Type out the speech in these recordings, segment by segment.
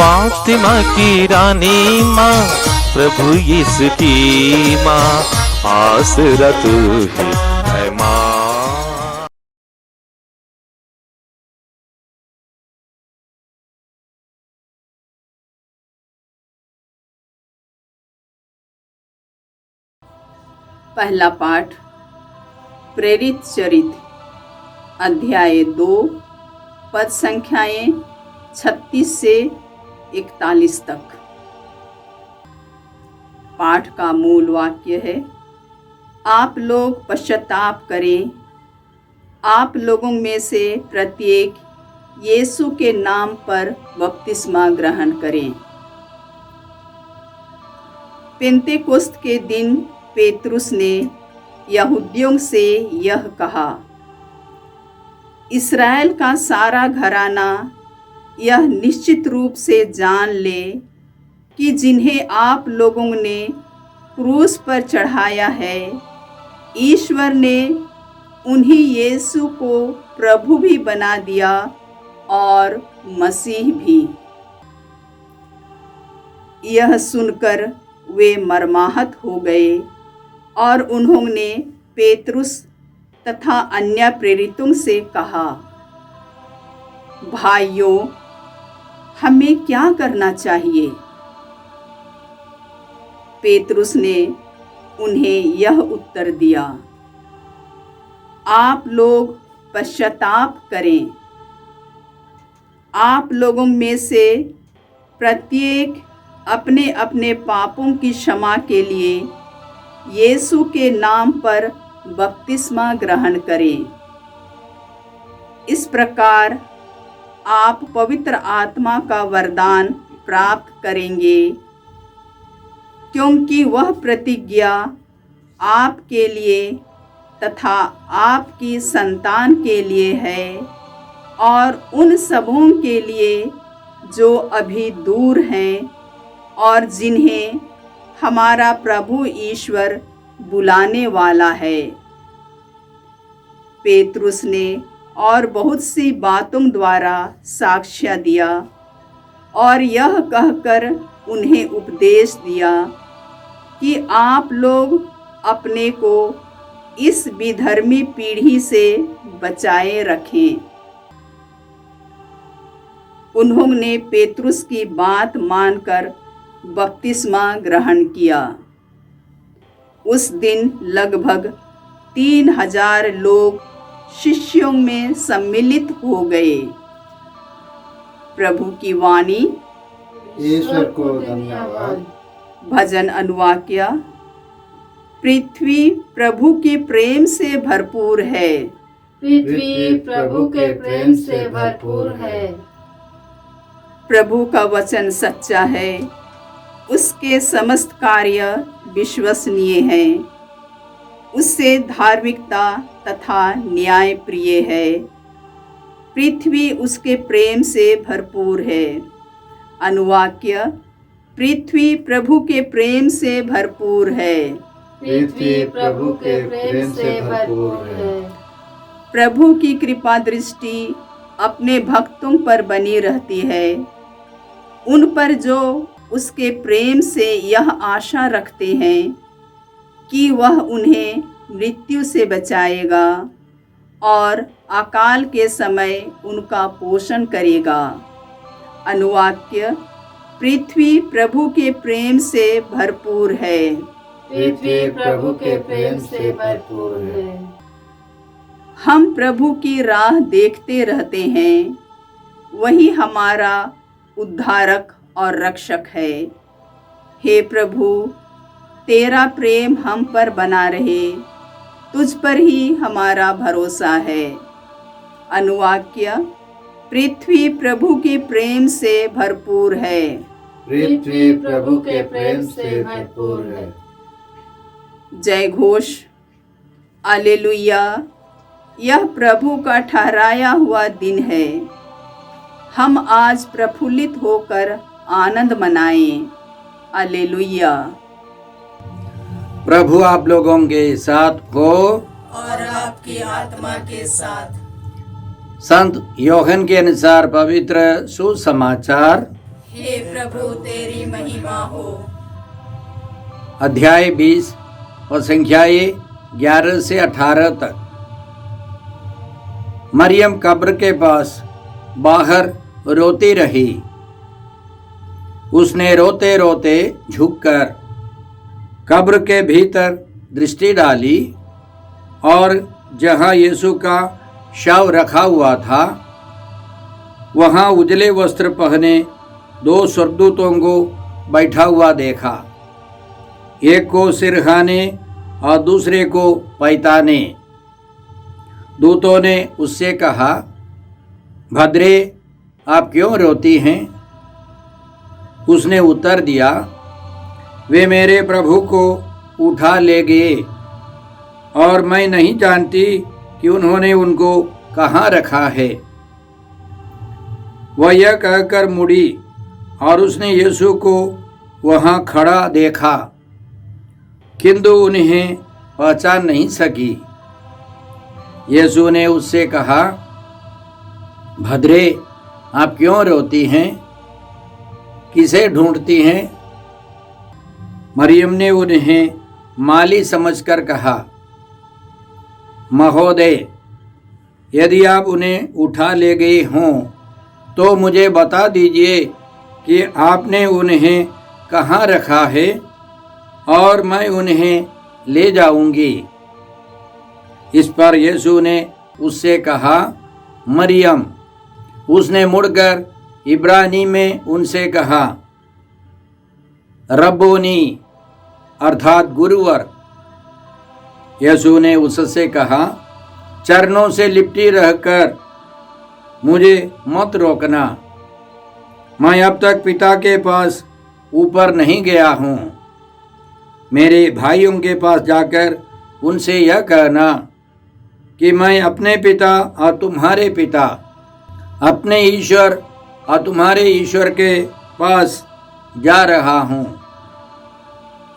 फातिमा की रानी माँ, प्रभु यीशु की माँ, आसरा तू ही है माँ। पहला पाठ प्रेरित चरित्र अध्याय 2 पद संख्याएं 36 से 41 तक। पाठ का मूल वाक्य है, आप लोग पश्चाताप करें। आप लोगों में से प्रत्येक यीशु के नाम पर बपतिस्मा ग्रहण करें। पेंतेकोस्त के दिन पेतरुस ने यहूदियों से यह कहा, इस्राएल का सारा घराना यह निश्चित रूप से जान ले कि जिन्हें आप लोगों ने क्रूस पर चढ़ाया है, ईश्वर ने उन्हीं यीशु को प्रभु भी बना दिया और मसीह भी। यह सुनकर वे मर्माहत हो गए और उन्होंने पेतरुस तथा अन्य प्रेरितों से कहा, भाइयों, हमें क्या करना चाहिए? पेतरुस ने उन्हें यह उत्तर दिया, आप लोग पश्चाताप करें। आप लोगों में से प्रत्येक अपने अपने पापों की क्षमा के लिए यीशु के नाम पर बपतिस्मा ग्रहण करें। इस प्रकार आप पवित्र आत्मा का वरदान प्राप्त करेंगे, क्योंकि वह प्रतिज्ञा आपके लिए तथा आपकी संतान के लिए है और उन सबों के लिए जो अभी दूर हैं और जिन्हें हमारा प्रभु ईश्वर बुलाने वाला है। पेतरुस ने और बहुत सी बातों द्वारा साक्ष्य दिया और यह कहकर उन्हें उपदेश दिया कि आप लोग अपने को इस विधर्मी पीढ़ी से बचाए रखें। उन्होंने पेतरुस की बात मानकर बपतिस्मा ग्रहण किया। उस दिन लगभग 3000 लोग शिष्यों में सम्मिलित हो गए। प्रभु की वाणी। ईश्वर को धन्यवाद। भजन अनुवाक्य। पृथ्वी प्रभु के प्रेम से भरपूर है। पृथ्वी प्रभु के प्रेम से भरपूर है। प्रभु का वचन सच्चा है, उसके समस्त कार्य विश्वसनीय हैं। उससे धार्मिकता तथा न्याय प्रिय है। पृथ्वी उसके प्रेम से भरपूर है। अनुवाक्य। पृथ्वी प्रभु के प्रेम से भरपूर है। पृथ्वी प्रभु के प्रेम से भरपूर है। प्रभु की कृपा दृष्टि अपने भक्तों पर बनी रहती है, उन पर जो उसके प्रेम से यह आशा रखते हैं कि वह उन्हें मृत्यु से बचाएगा और अकाल के समय उनका पोषण करेगा। अनुवाक्य। पृथ्वी प्रभु के प्रेम से भरपूर है। पृथ्वी प्रभु के प्रेम से भरपूर है। हम प्रभु की राह देखते रहते हैं, वही हमारा उद्धारक और रक्षक है। हे प्रभु, तेरा प्रेम हम पर बना रहे, तुझ पर ही हमारा भरोसा है। अनुवाक्य। पृथ्वी प्रभु के प्रेम से भरपूर है। पृथ्वी प्रभु के प्रेम से भरपूर है। जय घोष। हालेलुया। यह प्रभु का ठहराया हुआ दिन है। हम आज प्रफुल्लित होकर आनंद मनाएं। हालेलुया। प्रभु आप लोगों के साथ हो और आपकी आत्मा के साथ। संत यूहन्ना के अनुसार पवित्र सुसमाचार। हे प्रभु तेरी महिमा हो। अध्याय 20 और संख्याएं 11 से 18 तक। मरियम कब्र के पास बाहर रोती रही। उसने रोते रोते झुककर कब्र के भीतर दृष्टि डाली और जहां यीशु का शव रखा हुआ था वहां उजले वस्त्र पहने 2 स्वर्गदूतों को बैठा हुआ देखा, एक को सिरहाने और दूसरे को पैताने। दूतों ने उससे कहा, भद्रे, आप क्यों रोती हैं? उसने उत्तर दिया, वे मेरे प्रभु को उठा ले गए और मैं नहीं जानती कि उन्होंने उनको कहाँ रखा है। वह यह कहकर मुड़ी और उसने यीशु को वहाँ खड़ा देखा, किंतु उन्हें पहचान नहीं सकी। यीशु ने उससे कहा, भद्रे, आप क्यों रोती हैं? किसे ढूंढती हैं? मरियम ने उन्हें माली समझकर कहा, महोदय, यदि आप उन्हें उठा ले गए हों तो मुझे बता दीजिए कि आपने उन्हें कहाँ रखा है और मैं उन्हें ले जाऊंगी। इस पर यीशु ने उससे कहा, मरियम। उसने मुड़कर इब्रानी में उनसे कहा, रब्बोनी, अर्थात गुरुवर। यीशु ने उससे कहा, चरणों से लिपटी रहकर मुझे मत रोकना, मैं अब तक पिता के पास ऊपर नहीं गया हूँ। मेरे भाइयों के पास जाकर उनसे यह कहना कि मैं अपने पिता और तुम्हारे पिता, अपने ईश्वर और तुम्हारे ईश्वर के पास जा रहा हूँ।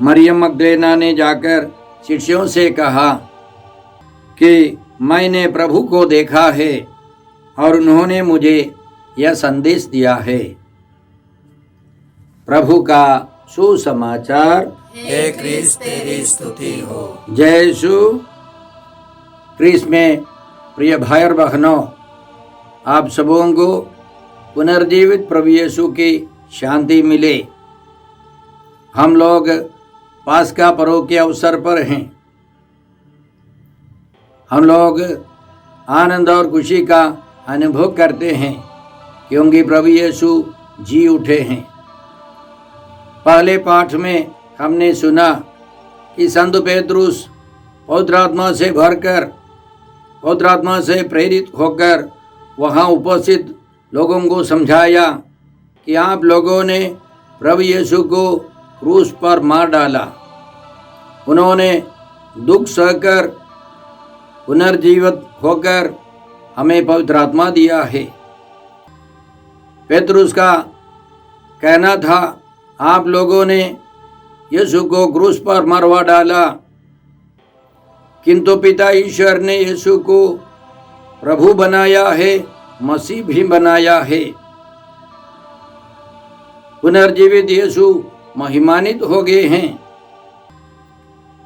मरियम मगदलेना ने जाकर शिष्यों से कहा कि मैंने प्रभु को देखा है और उन्होंने मुझे यह संदेश दिया है। प्रभु का सुसमाचार। हे क्रिस्त तेरी स्तुति हो। जय यीशु। क्रिस्त में प्रिय भाई और बहनों, आप सबों को पुनर्जीवित प्रभु यीशु की शांति मिले। हम लोग पास्का पर्व के अवसर पर हैं। हम लोग आनंद और खुशी का अनुभव करते हैं क्योंकि प्रभु यीशु जी उठे हैं। पहले पाठ में हमने सुना कि संत पेतरुस पवित्र आत्मा से भरकर, पवित्र आत्मा से प्रेरित होकर वहाँ उपस्थित लोगों को समझाया कि आप लोगों ने प्रभु यीशु को क्रूस पर मार डाला। उन्होंने दुख सहकर पुनर्जीवित होकर हमें पवित्र आत्मा दिया है। पेतरुस का कहना था, आप लोगों ने यीशु को क्रूस पर मरवा डाला, किंतु पिता ईश्वर ने यीशु को प्रभु बनाया है, मसीह भी बनाया है। पुनर्जीवित यीशु महिमान्वित हो गए हैं।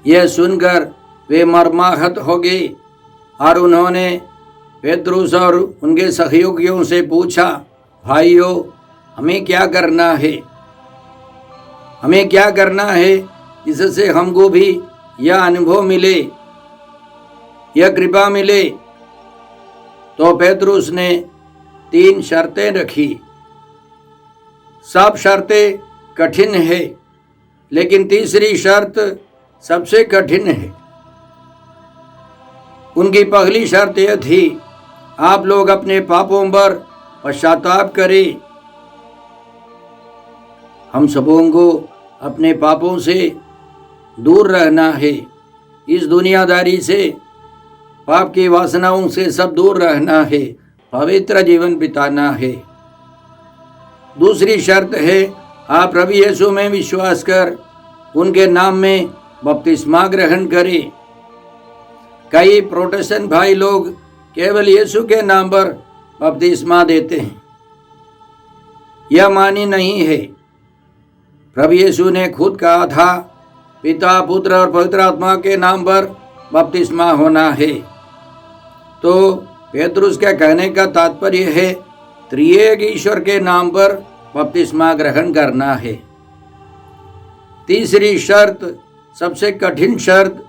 यह सुनकर वे मर्माहत हो गए और उन्होंने पेतरुस और उनके सहयोगियों से पूछा, भाइयों, हमें क्या करना है? हमें क्या करना है जिससे हमको भी यह अनुभव मिले, यह कृपा मिले? तो पेतरुस ने 3 शर्तें रखी। सब शर्तें कठिन है, लेकिन तीसरी शर्त सबसे कठिन है। उनकी पहली शर्त यह थी, आप लोग अपने पापों पर पश्चाताप करें। हम सबों को अपने पापों से दूर रहना है, इस दुनियादारी से, पाप की वासनाओं से सब दूर रहना है, पवित्र जीवन बिताना है। दूसरी शर्त है, आप प्रभु यीशु में विश्वास कर उनके नाम में बपतिस्मा ग्रहण करें। कई प्रोटेस्टेंट भाई लोग केवल यीशु के नाम पर बपतिस्मा देते हैं, यह मानी नहीं है। प्रभु यीशु ने खुद कहा था, पिता, पुत्र और पवित्र आत्मा के नाम पर बपतिस्मा होना है। तो पेतरुस के कहने का तात्पर्य है त्रिएक ईश्वर के नाम पर बपतिस्मा ग्रहण करना है। तीसरी शर्त, सबसे कठिन शर्त,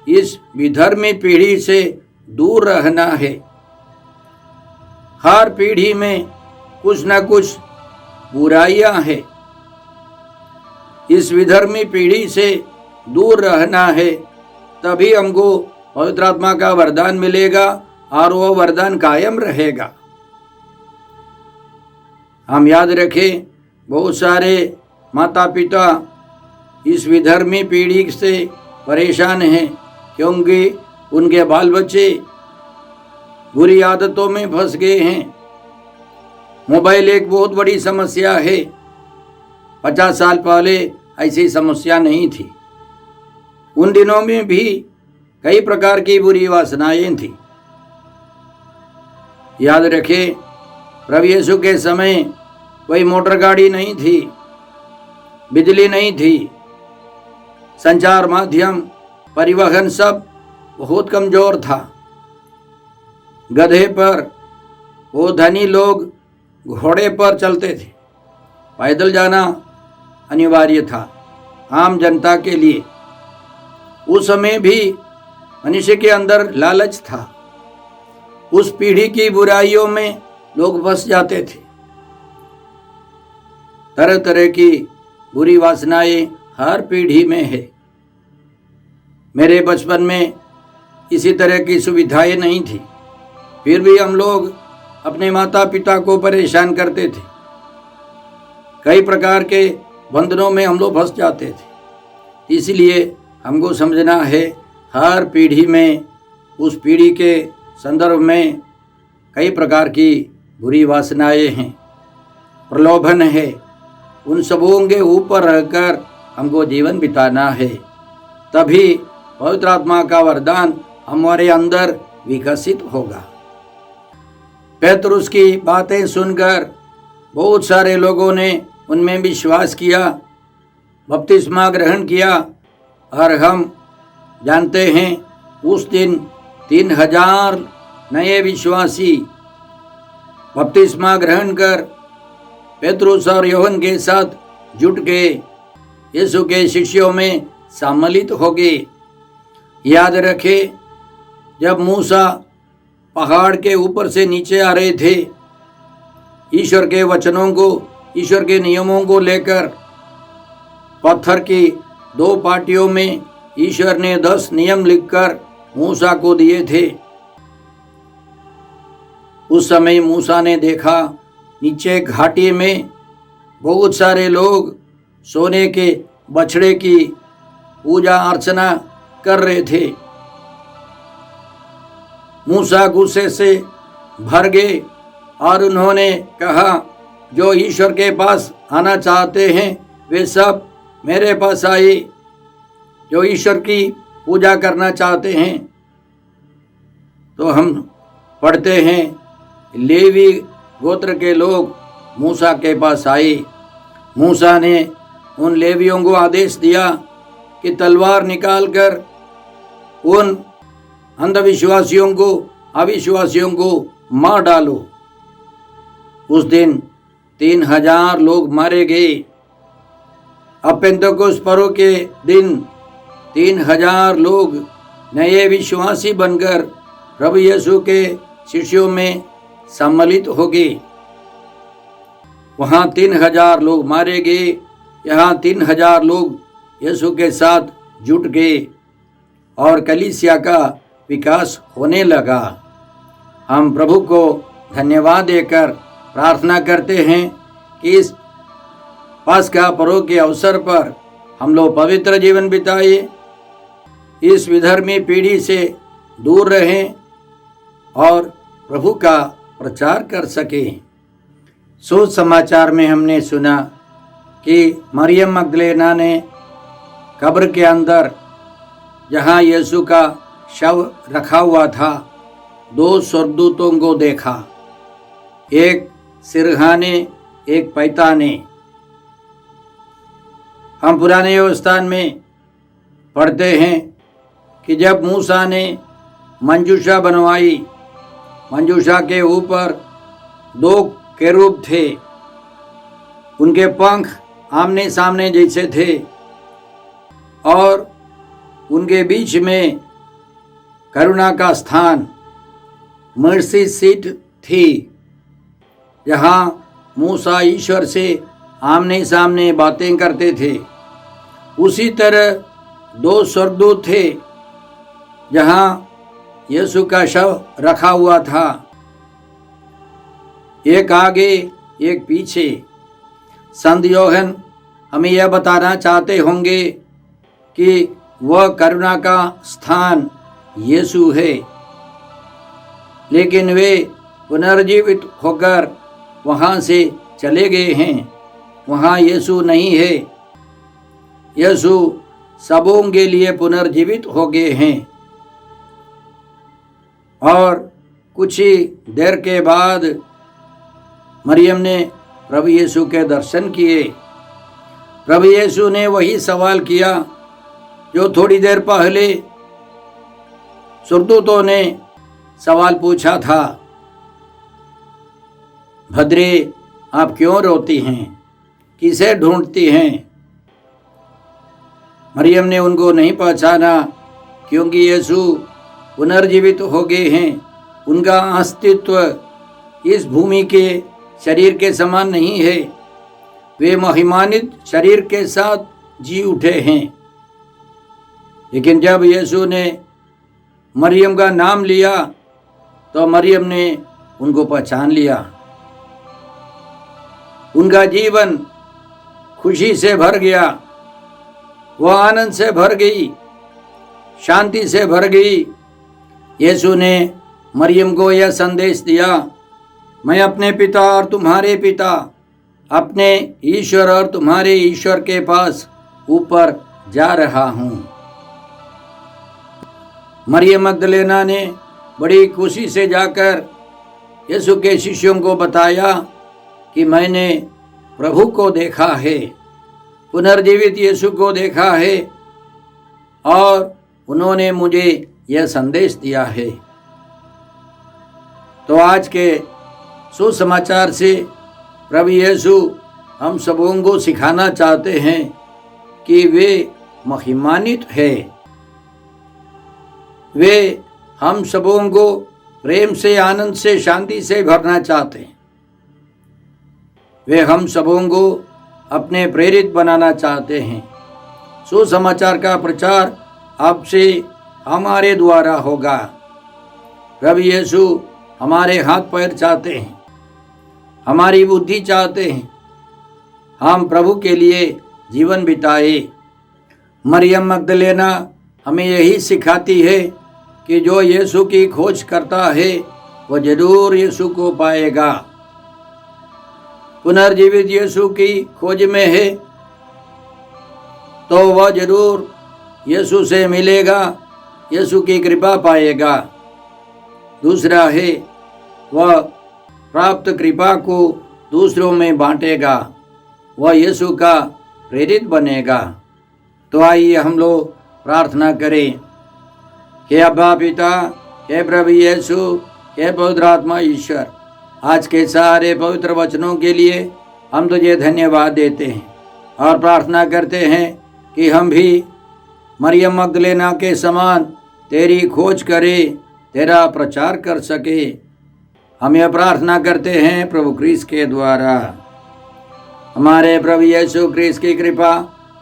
इस विधर्मी पीढ़ी से दूर रहना है। हर पीढ़ी में कुछ न कुछ बुराइयां हैं। इस विधर्मी पीढ़ी से दूर रहना है, तभी हमको पवित्र आत्मा का वरदान मिलेगा और वो वरदान कायम रहेगा। हम याद रखें, बहुत सारे माता पिता इस विधर्मी पीढ़ी से परेशान हैं, क्योंकि उनके बाल बच्चे बुरी आदतों में फंस गए हैं। मोबाइल एक बहुत बड़ी समस्या है। 50 साल पहले ऐसी समस्या नहीं थी। उन दिनों में भी कई प्रकार की बुरी वासनाएं थी। याद रखें, प्रभु यीशु के समय कोई मोटर गाड़ी नहीं थी, बिजली नहीं थी, संचार माध्यम, परिवहन सब बहुत कमजोर था। गधे पर वो धनी लोग घोड़े पर चलते थे। पैदल जाना अनिवार्य था आम जनता के लिए। उस समय भी मनुष्य के अंदर लालच था। उस पीढ़ी की बुराइयों में लोग फंस जाते थे। तरह तरह की बुरी वासनाएं हर पीढ़ी में है। मेरे बचपन में इसी तरह की सुविधाएं नहीं थी, फिर भी हम लोग अपने माता पिता को परेशान करते थे। कई प्रकार के बंधनों में हम लोग फंस जाते थे। इसलिए हमको समझना है, हर पीढ़ी में, उस पीढ़ी के संदर्भ में कई प्रकार की बुरी वासनाएं हैं, प्रलोभन है। उन सबों के ऊपर रहकर हमको जीवन बिताना है, तभी पवित्र आत्मा का वरदान हमारे अंदर विकसित होगा। पेतरुस की बातें सुनकर बहुत सारे लोगों ने उनमें विश्वास किया, बपतिस्मा ग्रहण किया। और हम जानते हैं उस दिन 3000 नए विश्वासी बपतिस्मा ग्रहण कर पेतरुस और यूहन्ना के साथ जुट गए, यीशु के शिष्यों में सम्मिलित हो गए। याद रखें, जब मूसा पहाड़ के ऊपर से नीचे आ रहे थे, ईश्वर के वचनों को, ईश्वर के नियमों को लेकर, पत्थर की 2 पाटियों में ईश्वर ने 10 नियम लिखकर मूसा को दिए थे। उस समय मूसा ने देखा नीचे घाटी में बहुत सारे लोग सोने के बछड़े की पूजा अर्चना कर रहे थे। मूसा गुस्से से भर गए और उन्होंने कहा, जो ईश्वर के पास आना चाहते हैं वे सब मेरे पास आए। जो ईश्वर की पूजा करना चाहते हैं, तो हम पढ़ते हैं, लेवी गोत्र के लोग मूसा के पास आए। मूसा ने उन लेवियों को आदेश दिया कि तलवार निकालकर उन अंधविश्वासियों को, अविश्वासियों को मार डालो। उस दिन 3000 लोग मारे गए। अब पेंतकोस्त पर्व के दिन 3000 लोग नए विश्वासी बनकर प्रभु यीशु के शिष्यों में सम्मिलित हो गए। वहाँ 3000 लोग मारे गए, यहाँ 3000 लोग यीशु के साथ जुट गए और कलीसिया का विकास होने लगा। हम प्रभु को धन्यवाद देकर प्रार्थना करते हैं कि इस पास्का पर्व के अवसर पर हम लोग पवित्र जीवन बिताए, इस विधर्मी पीढ़ी से दूर रहें और प्रभु का प्रचार कर सकें। सुसमाचार में हमने सुना कि मरियम मगदलेना ने कब्र के अंदर, जहाँ यीशु का शव रखा हुआ था, 2 स्वर्गदूतों को देखा। एक सिरहाने एक पैता ने। हम पुराने व्यवस्थान में पढ़ते हैं कि जब मूसा ने मंजूषा बनवाई, मंजूषा के ऊपर 2 केरूब थे, उनके पंख आमने सामने जैसे थे और उनके बीच में करुणा का स्थान मर्सी सीट थी, जहाँ मूसा ईश्वर से आमने सामने बातें करते थे। उसी तरह 2 स्वर्गदूत थे, जहाँ यीशु का शव रखा हुआ था, एक आगे एक पीछे। संत यूहन्ना हमें यह बताना चाहते होंगे कि वह करुणा का स्थान यीशु है, लेकिन वे पुनर्जीवित होकर वहाँ से चले गए हैं। वहाँ यीशु नहीं है। यीशु सबों के लिए पुनर्जीवित हो गए हैं। और कुछ ही देर के बाद मरियम ने प्रभु यीशु के दर्शन किए। प्रभु यीशु ने वही सवाल किया जो थोड़ी देर पहले सुरदूतों ने सवाल पूछा था, भद्रे आप क्यों रोती हैं, किसे ढूंढती हैं? मरियम ने उनको नहीं पहचाना, क्योंकि यीशु पुनर्जीवित हो गए हैं। उनका अस्तित्व इस भूमि के शरीर के समान नहीं है। वे महिमानित शरीर के साथ जी उठे हैं। लेकिन जब यीशु ने मरियम का नाम लिया तो मरियम ने उनको पहचान लिया। उनका जीवन खुशी से भर गया, वह आनंद से भर गई, शांति से भर गई। यीशु ने मरियम को यह संदेश दिया, मैं अपने पिता और तुम्हारे पिता, अपने ईश्वर और तुम्हारे ईश्वर के पास ऊपर जा रहा हूँ। मरियम मगदलेना ने बड़ी खुशी से जाकर यीशु के शिष्यों को बताया कि मैंने प्रभु को देखा है, पुनर्जीवित यीशु को देखा है, और उन्होंने मुझे यह संदेश दिया है। तो आज के सुसमाचार से प्रभु यीशु हम सबों को सिखाना चाहते हैं कि वे महिमान्वित है। वे हम सबों को प्रेम से, आनंद से, शांति से भरना चाहते हैं। वे हम सबों को अपने प्रेरित बनाना चाहते हैं। सुसमाचार का प्रचार आपसे हमारे द्वारा होगा। प्रभु यीशु हमारे हाथ पैर चाहते हैं, हमारी बुद्धि चाहते हैं, हम प्रभु के लिए जीवन बिताए। मरियम मगदलेना हमें यही सिखाती है कि जो यीशु की खोज करता है वह जरूर यीशु को पाएगा। पुनर्जीवित यीशु की खोज में है तो वह जरूर यीशु से मिलेगा, यीशु की कृपा पाएगा। दूसरा है वह प्राप्त कृपा को दूसरों में बांटेगा, वह यीशु का प्रेरित बनेगा। तो आइए हम लोग प्रार्थना करें। हे अब्बा पिता, हे प्रभु यीशु, हे पवित्र आत्मा ईश्वर, आज के सारे पवित्र वचनों के लिए हम तुझे धन्यवाद देते हैं और प्रार्थना करते हैं कि हम भी मरियम मगदलेना के समान तेरी खोज करें, तेरा प्रचार कर सके। हम यह प्रार्थना करते हैं प्रभु क्रिस्त के द्वारा। हमारे प्रभु यीशु क्रिस्त की कृपा,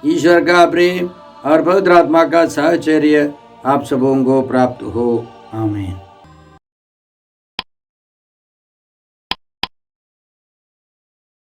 ईश्वर का प्रेम और पवित्र आत्मा का साहचर्य आप सबों को प्राप्त हो। आमीन।